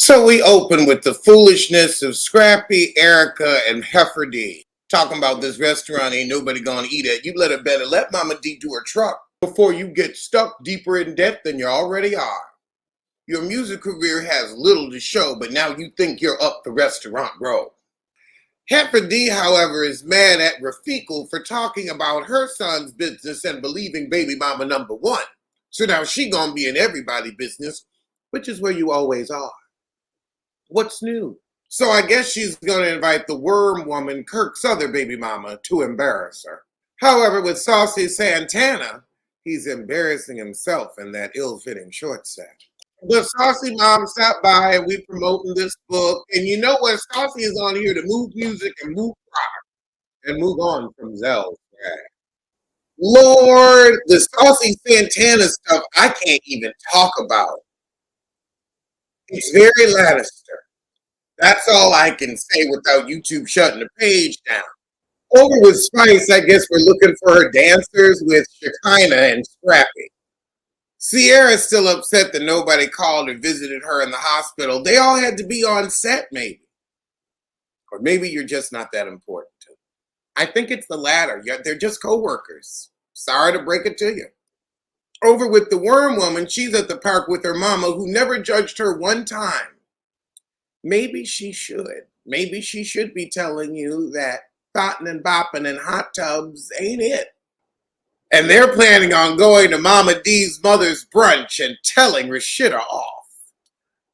So we open with the foolishness of Scrappy, Erica, and Heifer D. Talking about this restaurant ain't nobody gonna eat at. You better let Mama D do her truck before you get stuck deeper in debt than you already are. Your music career has little to show, but now you think you're up the restaurant road. Heifer D, however, is mad at Rafiqul for talking about her son's business and believing baby mama number one. So now she gonna be in everybody's business, which is where you always are. What's new? So I guess she's going to invite the worm woman, Kirk's other baby mama, to embarrass her. However, with Saucy Santana, he's embarrassing himself in that ill-fitting short set. But Saucy Mom stopped by and we promoting this book. And you know what? Saucy is on here to move music and move rock and move on from Zell's bag. Lord, the Saucy Santana stuff I can't even talk about. It's very Lannister. That's all I can say without YouTube shutting the page down. Over with Spice, I guess we're looking for her dancers with Shekinah and Scrappy. Sierra's still upset that nobody called or visited her in the hospital. They all had to be on set, maybe. Or maybe you're just not that important to them. I think it's the latter. They're just co-workers. Sorry to break it to you. Over with the worm woman, she's at the park with her mama who never judged her one time. Maybe she should. Maybe she should be telling you that thotting and bopping in hot tubs ain't it. And they're planning on going to Mama D's mother's brunch and telling Rashida off.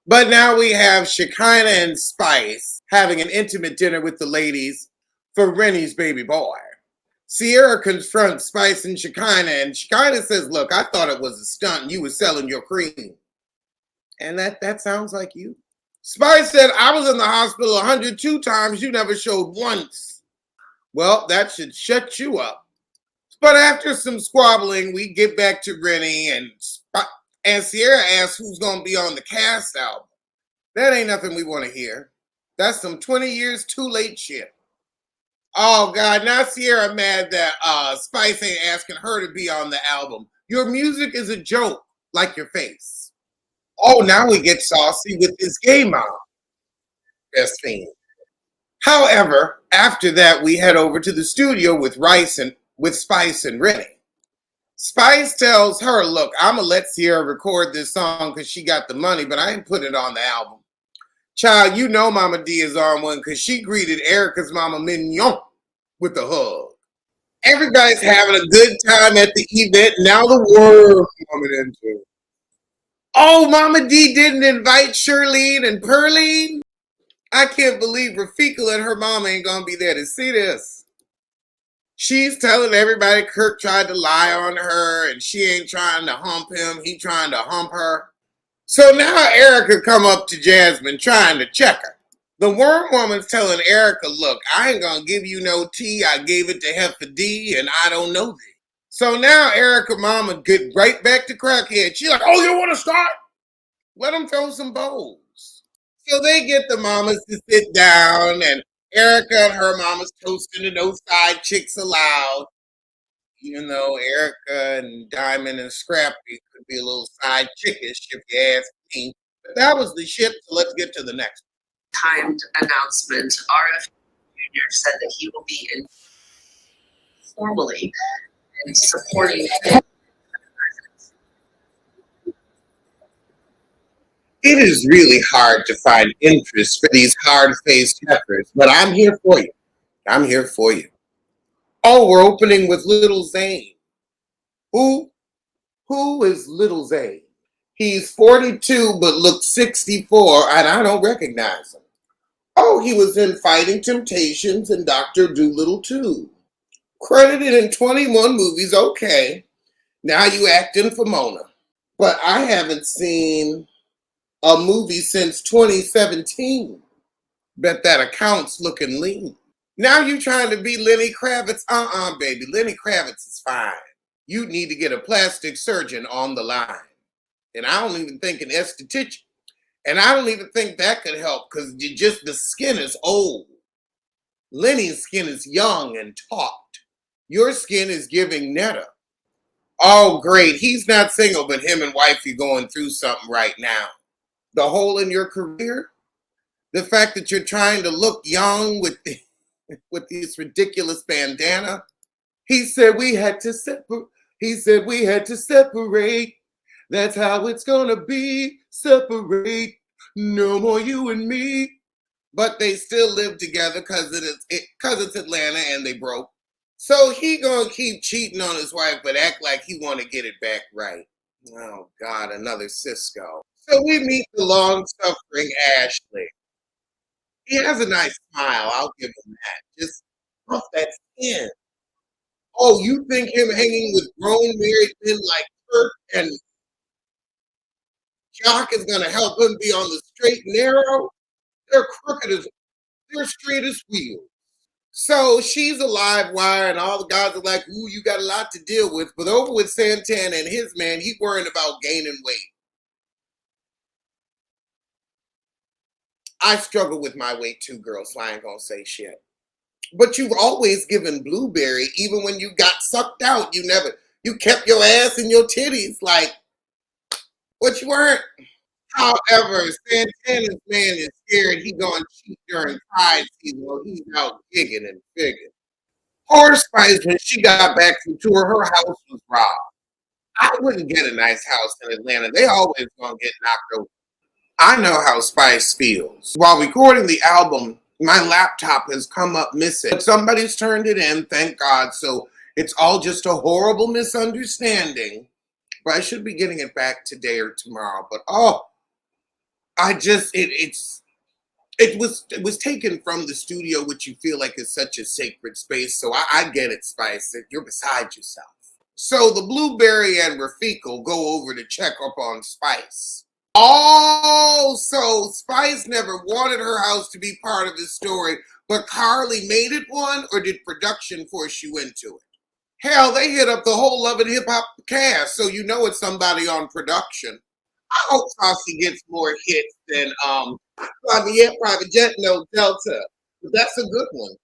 But now we have Shekinah and Spice having an intimate dinner with the ladies for Rennie's baby boy. Sierra confronts Spice and Shekinah says, look, I thought it was a stunt and you were selling your cream. And that sounds like you. Spice said, I was in the hospital 102 times. You never showed once. Well, that should shut you up. But after some squabbling, we get back to Rennie and Sierra asks who's going to be on the cast album. That ain't nothing we want to hear. That's some 20 years too late shit. Oh, God, now Sierra mad that Spice ain't asking her to be on the album. Your music is a joke, like your face. Oh, now we get saucy with his gay mom. Best thing. However, after that, we head over to the studio with Spice and Rennie. Spice tells her, look, I'm going to let Sierra record this song because she got the money, but I ain't putting it on the album. Child, you know Mama D is on one because she greeted Erica's mama Mignon with a hug. Everybody's having a good time at the event. Now the world coming into it. Oh, Mama D didn't invite Shirlene and Pearline? I can't believe Rafiqul and her mama ain't gonna be there to see this. She's telling everybody Kirk tried to lie on her and she ain't trying to hump him, he trying to hump her. So now Erica come up to Jasmine trying to check her. The worm woman's telling Erica, look, I ain't gonna give you no tea. I gave it to Heifer D and I don't know thee. So now Erica mama get right back to crackhead. She's like, oh, you want to start? Let them throw some bowls. So they get the mamas to sit down and Erica and her mama's toasting to no side chicks allowed. Even though Erica and Diamond and Scrappy could be a little side chickish if you ask me. But that was the shit, so let's get to the next one. Timed announcement. RF Jr. said that he will be formally in supporting. It is really hard to find interest for these hard-faced heifers, but I'm here for you. I'm here for you. Oh, we're opening with Little Zane. Who is Little Zane? He's 42 but looks 64 and I don't recognize him. Oh, he was in Fighting Temptations and Dr. Dolittle 2. Credited in 21 movies, okay. Now you acting for Mona. But I haven't seen a movie since 2017. Bet that account's looking lean. Now you trying to be Lenny Kravitz? Baby. Lenny Kravitz is fine. You need to get a plastic surgeon on the line. And I don't even think an esthetician. And I don't even think that could help because the skin is old. Lenny's skin is young and taut. Your skin is giving Netta. Oh, great. He's not single, but him and wifey going through something right now. The hole in your career? The fact that you're trying to look young with this ridiculous bandana? He said we had to separate. He said we had to separate. That's how it's gonna be. Separate. No more you and me. But they still live together because it's Atlanta and they broke. So he gonna keep cheating on his wife, but act like he want to get it back right. Oh God, another Cisco. So we meet the long-suffering Ashley. He has a nice smile. I'll give him that. Just off that skin. Oh, you think him hanging with grown married men like Kurt and Jock is gonna help him be on the straight and narrow? They're crooked as they're straight as wheels. So she's a live wire, and all the guys are like, ooh, you got a lot to deal with. But over with Santana and his man, he worrying about gaining weight. I struggle with my weight too, girl, so I ain't gonna say shit. But you've always given Blueberry, even when you got sucked out, you kept your ass and your titties. Like, what you weren't? However, Santana's man is scared he gonna cheat during Pride season while he's out gigging and figging. Poor Spice, when she got back from tour, her house was robbed. I wouldn't get a nice house in Atlanta. They always gonna get knocked over. I know how Spice feels. While recording the album, my laptop has come up missing. But somebody's turned it in, thank God. So it's all just a horrible misunderstanding. But I should be getting it back today or tomorrow. But I just it was taken from the studio, which you feel like is such a sacred space. So I get it, Spice. You're beside yourself. So the Blueberry and Rafiko go over to check up on Spice. Oh, so Spice never wanted her house to be part of the story, but Carly made it one, or did production force you into it? Hell, they hit up the whole Love and Hip Hop cast, so you know it's somebody on production. I hope Saucy gets more hits than Private Jet, no Delta. But that's a good one.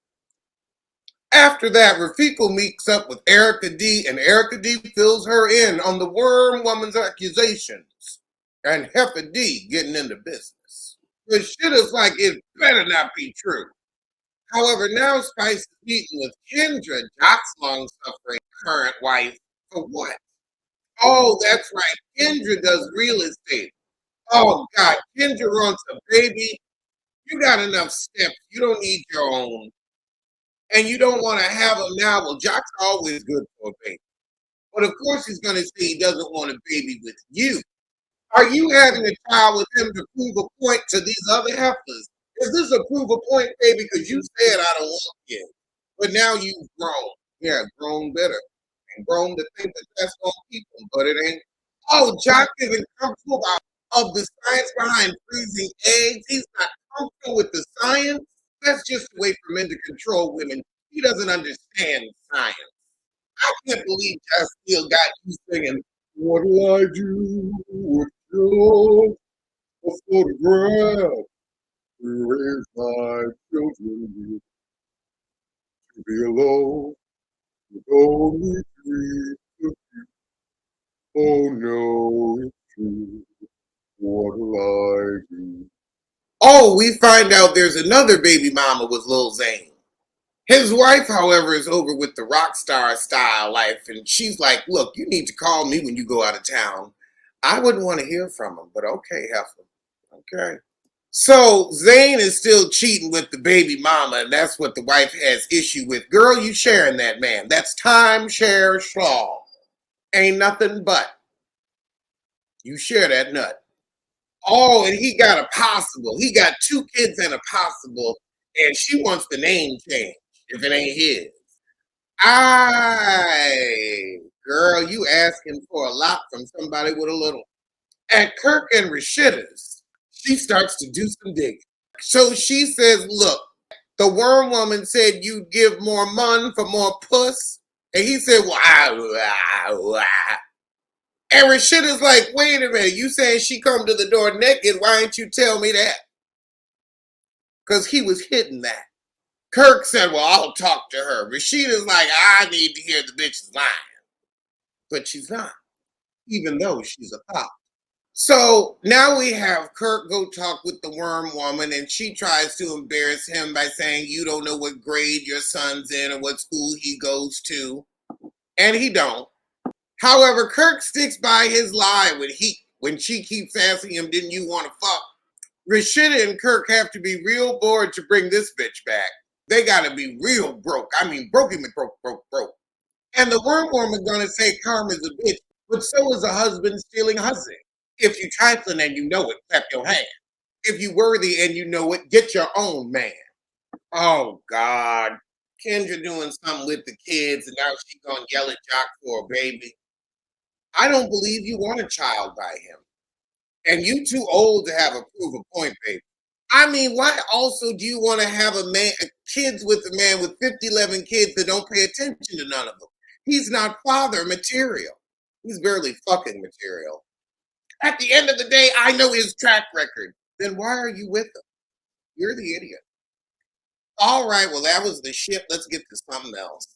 After that, Rafiko meets up with Erica D, and Erica D fills her in on the worm woman's accusations. And Heifer D getting into business. The shit is like it better not be true. However, now Spice is meeting with Kendra, Jock's long-suffering current wife, for what? Oh, that's right. Kendra does real estate. Oh, God. Kendra wants a baby. You got enough steps. You don't need your own. And you don't want to have them now. Well, Jock's always good for a baby. But of course, he's going to say he doesn't want a baby with you. Are you having a child with him to prove a point to these other heifers? Is this a prove a point, baby? Because you said I don't want kids. But now you've grown. Yeah, grown better. And grown to think that that's going to keep them, but it ain't. Oh, Jock isn't comfortable of the science behind freezing eggs. He's not comfortable with the science. That's just a way for men to control women. He doesn't understand science. I can't believe I still got you singing, what do I do with you? A photograph to raise my children to be alone with only three of you. Oh no, it's true. What'll I do? Oh, we find out there's another baby mama with Lil Zane. His wife, however, is over with the rock star style life, and she's like, look, you need to call me when you go out of town. I wouldn't want to hear from him, but okay, Heifer. Okay. So Zane is still cheating with the baby mama, and that's what the wife has issue with. Girl, you sharing that man. That's timeshare schlaw. Ain't nothing but. You share that nut. Oh, and he got a possible. He got 2 kids and a possible, and she wants the name change if it ain't his. Girl, you asking for a lot from somebody with a little. At Kirk and Rashida's, she starts to do some digging. So she says, look, the worm woman said you'd give more mun for more puss. And he said, wow. And Rashida's like, wait a minute, you saying she come to the door naked, why didn't you tell me that? Because he was hitting that. Kirk said, well, I'll talk to her. Rashida's like, I need to hear the bitch's lying. But she's not, even though she's a thought. So now we have Kirk go talk with the worm woman, and she tries to embarrass him by saying, "You don't know what grade your son's in or what school he goes to," and he don't. However, Kirk sticks by his lie when she keeps asking him, "Didn't you want to fuck?" Rashida and Kirk have to be real bored to bring this bitch back. They gotta be real broke. I mean, brokey broke. And the worm woman gonna say Karma's a bitch, but so is a husband stealing husband. If you trifling and you know it, clap your hand. If you worthy and you know it, get your own man. Oh God. Kendra doing something with the kids and now she gonna yell at Jock for a baby. I don't believe you want a child by him. And you too old to have a prove a point, baby. I mean, why also do you want to have a man kids with a man with 50, 11 kids that don't pay attention to none of them? He's not father material. He's barely fucking material. At the end of the day, I know his track record. Then why are you with him? You're the idiot. All right, well, that was the shit. Let's get to something else.